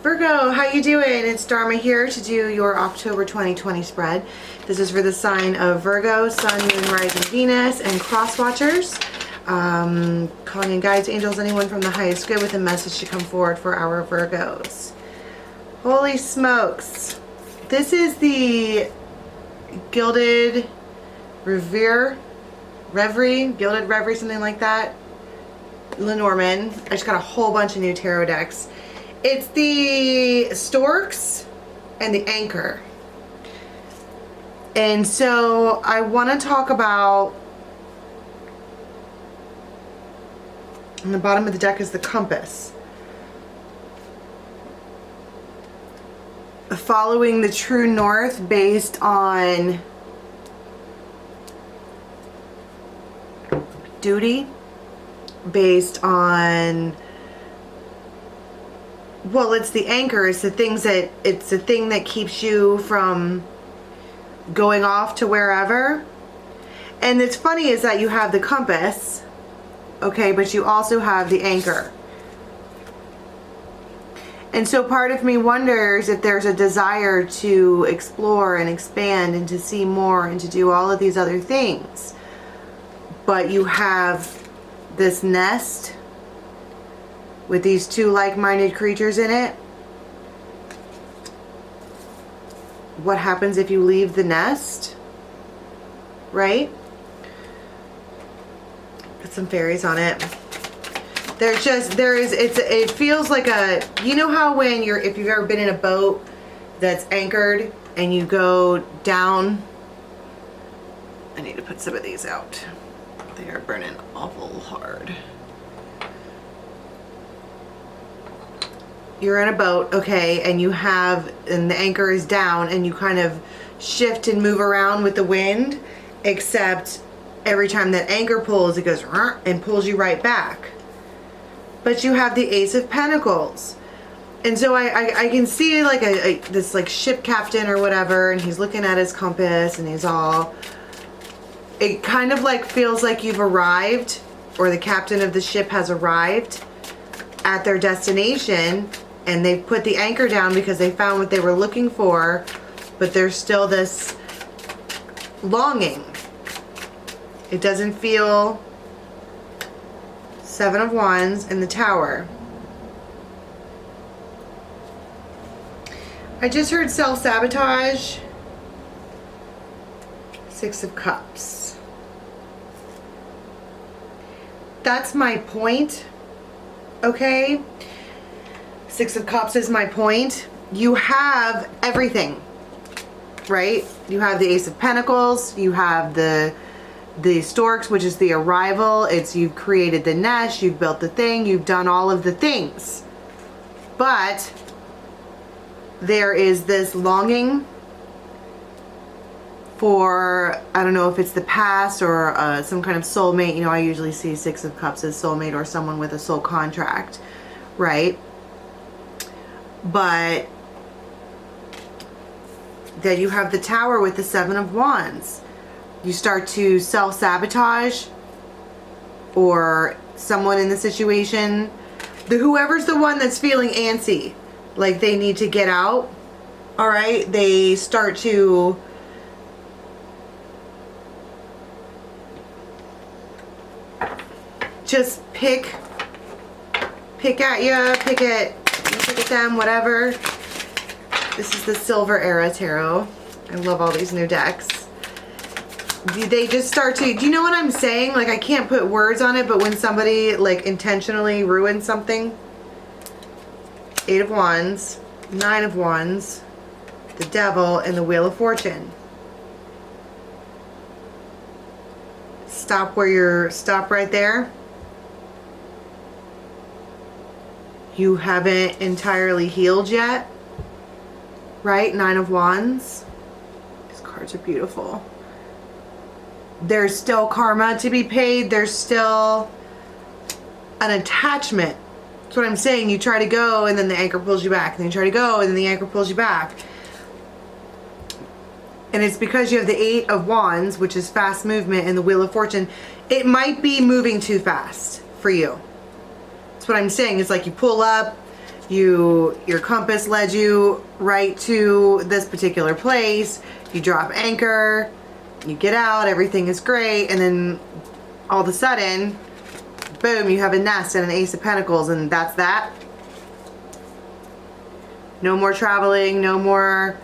Virgo, how you doing? It's Dharma here to do your October 2020 spread. This is for the sign of Virgo, Sun, Moon, Rising, Venus, and cross watchers. Calling in guides, angels, anyone from the highest good with a message to come forward for our Virgos. Holy smokes. This is the Gilded Reverie, something like that. Lenormand. I just got a whole bunch of new tarot decks. It's the Storks and the Anchor. And so I want to talk about, on the bottom of the deck is the Compass. Following the true north based on duty, based on, well, it's the anchor. It's the things that, it's the thing that keeps you from going off to wherever. And it's funny is that you have the compass, okay, but you also have the anchor. And so part of me wonders if there's a desire to explore and expand and to see more and to do all of these other things. But you have this nest with these two like-minded creatures in it. What happens if you leave the nest? Right? Put some fairies on it. It feels like a, you know how when if you've ever been in a boat that's anchored and you go down, I need to put some of these out. They are burning awful hard. You're in a boat, okay, and the anchor is down and you kind of shift and move around with the wind, except every time that anchor pulls, it goes and pulls you right back. But you have the Ace of Pentacles. And so I can see like this like ship captain or whatever, and he's looking at his compass and he's all, it kind of like feels like you've arrived, or the captain of the ship has arrived at their destination, and they've put the anchor down because they found what they were looking for, but there's still this longing. It doesn't feel. Seven of Wands in the Tower. I just heard self-sabotage. Six of Cups. That's my point. Okay? Six of Cups is my point. You have everything, right? You have the Ace of Pentacles. You have the Storks, which is the arrival. It's you've created the nest, you've built the thing, you've done all of the things. But there is this longing for, I don't know if it's the past or some kind of soulmate. You know, I usually see Six of Cups as soulmate or someone with a soul contract, right? But then you have the Tower with the Seven of Wands. You start to self-sabotage, or someone in the situation, whoever's the one that's feeling antsy, like they need to get out, all right, they start to just pick at you, pick at them, whatever. This is the Silver Era Tarot. I love all these new decks. They just start to, do you know what I'm saying? Like, I can't put words on it, but when somebody like intentionally ruins something. Eight of Wands, Nine of Wands, the Devil, and the Wheel of Fortune. Stop right there. You haven't entirely healed yet, right? Nine of Wands. These cards are beautiful. There's still karma to be paid. There's still an attachment. That's what I'm saying. You try to go and then the anchor pulls you back. And then you try to go and then the anchor pulls you back. And it's because you have the Eight of Wands, which is fast movement, and the Wheel of Fortune. It might be moving too fast for you. That's what I'm saying. It's like you pull up, Your compass led you right to this particular place. You drop anchor, you get out, everything is great, and then all of a sudden, boom, you have a nest and an Ace of Pentacles, and that's that. No more traveling, no more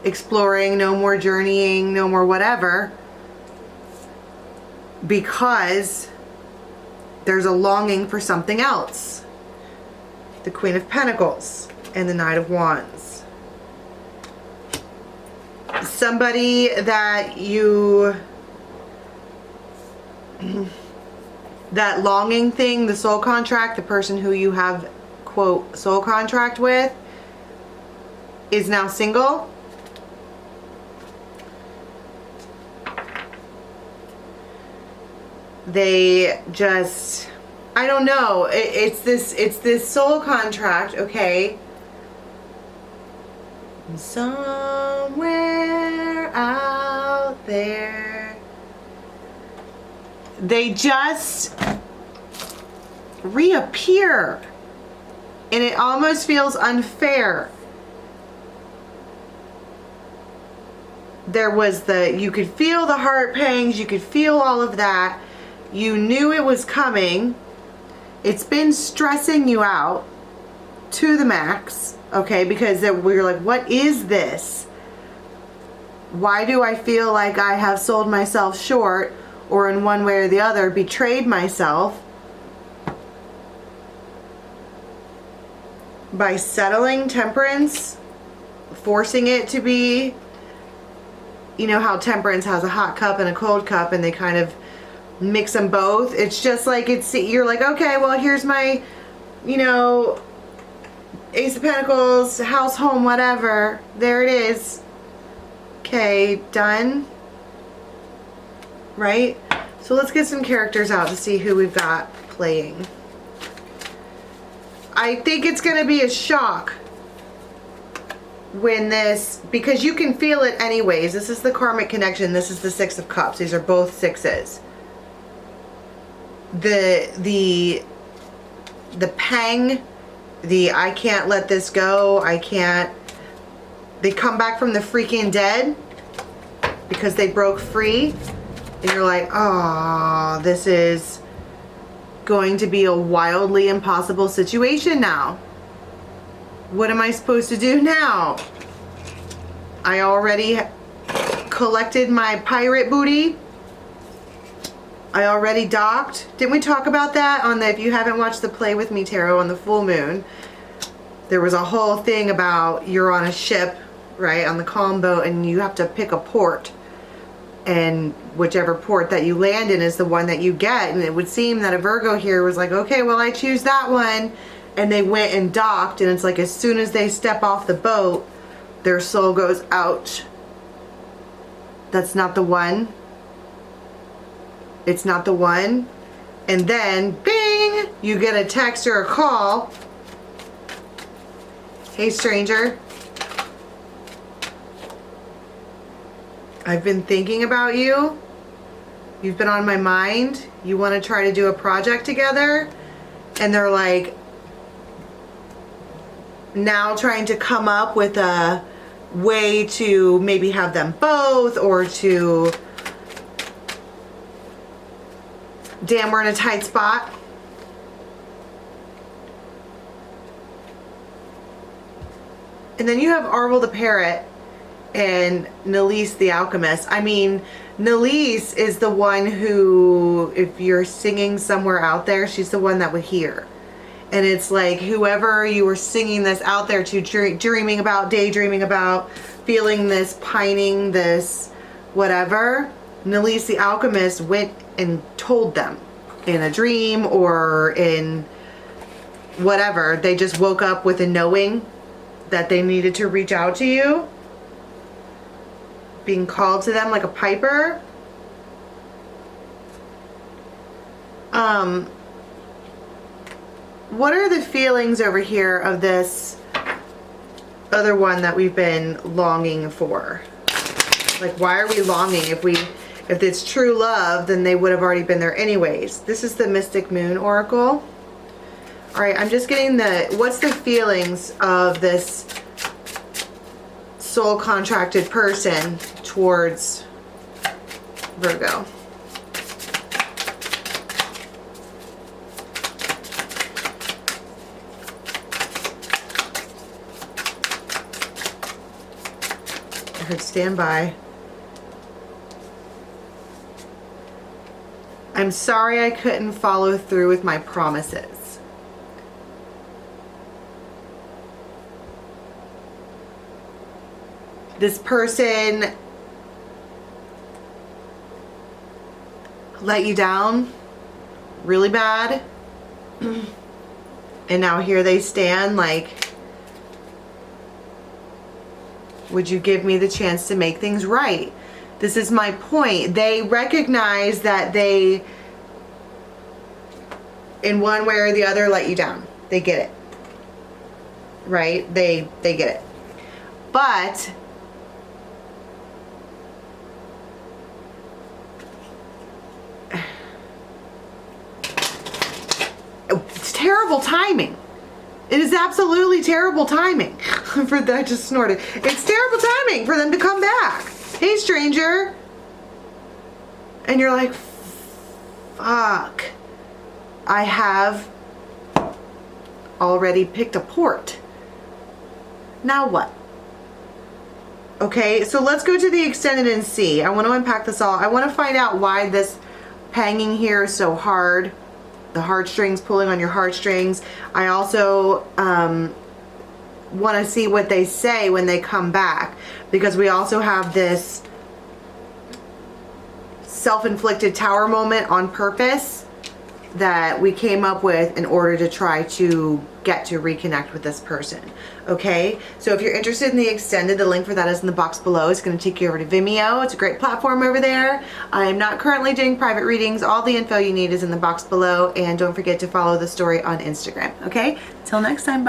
exploring, no more journeying, no more whatever, because there's a longing for something else. The Queen of Pentacles and the Knight of Wands. Somebody that that longing thing, the soul contract, the person who you have, quote, soul contract with, is now single. They just, I don't know, it's this soul contract, okay? Somewhere out there, they just reappear, and it almost feels unfair. There was you could feel the heart pangs, you could feel all of that. You knew it was coming. It's been stressing you out to the max, okay? Because we're like, what is this? Why do I feel like I have sold myself short, or in one way or the other betrayed myself by settling Temperance, forcing it to be, you know how Temperance has a hot cup and a cold cup, and they kind of mix them both. It's just like, you're like, okay, well, here's my, you know, Ace of Pentacles, house, home, whatever. There it is. Okay, done. Right? So let's get some characters out to see who we've got playing. I think it's going to be a shock when this, because you can feel it anyways. This is the karmic connection. This is the Six of Cups. These are both sixes. The pang, I can't let this go, I can't, they come back from the freaking dead because they broke free, and you're like, oh, this is going to be a wildly impossible situation now. What am I supposed to do now? I already collected my pirate booty. I already docked. Didn't we talk about that on if you haven't watched the Play With Me Tarot on the full moon? There was a whole thing about you're on a ship, right, on the calm boat, and you have to pick a port. And whichever port that you land in is the one that you get. And it would seem that a Virgo here was like, okay, well, I choose that one. And they went and docked, and it's like as soon as they step off the boat, their soul goes, ouch. That's not the one. It's not the one. And then, bing, you get a text or a call. Hey, stranger. I've been thinking about you. You've been on my mind. You want to try to do a project together? And they're like, now trying to come up with a way to maybe have them both, or to, damn, we're in a tight spot. And then you have Arvel the Parrot and Nalise the Alchemist. I mean, Nalise is the one who, if you're singing somewhere out there, she's the one that would hear. And it's like whoever you were singing this out there to, dreaming about, daydreaming about, feeling this, pining this, whatever, Nalise the Alchemist went and told them in a dream or in whatever. They just woke up with a knowing that they needed to reach out to you, being called to them like a piper. What are the feelings over here of this other one that we've been longing for? Like, why are we longing? If it's true love, then they would have already been there anyways. This is the Mystic Moon Oracle. All right, I'm just getting what's the feelings of this soul contracted person towards Virgo? I heard stand by. I'm sorry I couldn't follow through with my promises. This person let you down really bad. And now here they stand like, would you give me the chance to make things right? This is my point. They recognize that they, in one way or the other, let you down. They get it. Right? They get it. But it's terrible timing. It is absolutely terrible timing for that. I just snorted. It's terrible timing for them to come back. Hey, stranger. And you're like, fuck. I have already picked a port. Now what? Okay, so let's go to the extended and see. I want to unpack this all. I want to find out why this hanging here is so hard. The heartstrings, pulling on your heartstrings. I also want to see what they say when they come back, because we also have this self-inflicted tower moment on purpose that we came up with in order to try to get to reconnect with this person. Okay, so if you're interested in the extended, the link for that is in the box below. It's going to take you over to Vimeo. It's a great platform over there. I am not currently doing private readings. All the info you need is in the box below, and don't forget to follow the story on Instagram. Okay, till next time, bye.